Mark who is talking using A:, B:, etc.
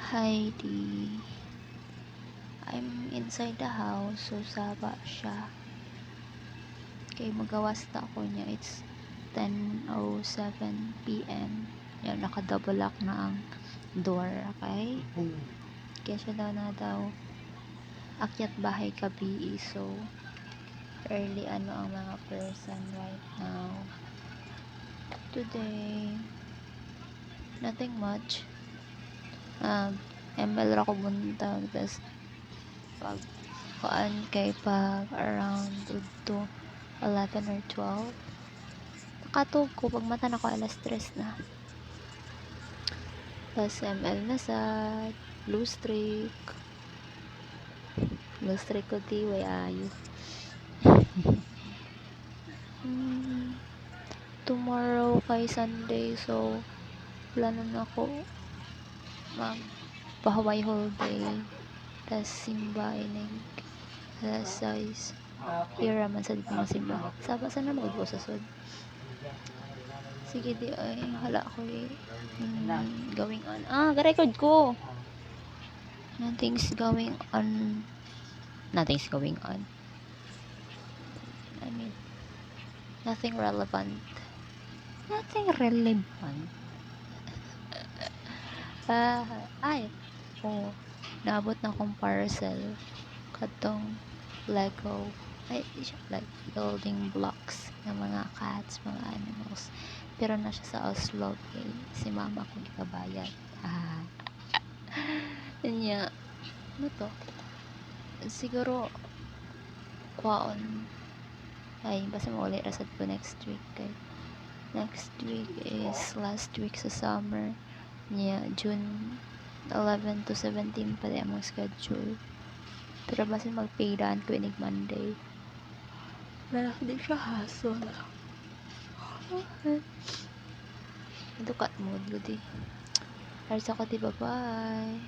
A: Heidi. I'm inside the house, so saba siya. Kay magawas na ako niya. It's 10:07 p.m. Yan, naka-double lock na ang door, okay? Kaya siya daw akyat bahay kabi, so early ang mga person right now. Today, nothing much. ML ra ko buntag, tas pag around to 11 or 12 nakatog ko pag mata na ko alas 3 na, tas ML na sad blue streak ko di way ayo. Tomorrow kay Sunday, so plano na ako magpahaway whole day, tas simba inig alas 6 here raman sa dito mga simba saba sana mag-go sa sud. Sige di ay hala ko going on garecord ko. Nothing's going on. I mean nothing relevant. Naabot na akong parcel katong Lego, di siya like building blocks ng mga cats, mga animals, pero na siya sa Oslo, kay si mama ko gikabayad. Kanya ano to siguro kwaon ay basta mauli rasad ko next week, kay next week is last week sa summer niya, June 11 to 17 pa rin among schedule, pero basta magpaydaan ko inig Monday wala di siya hassle. Dukat mood ko di. Arsa ko di, bye bye.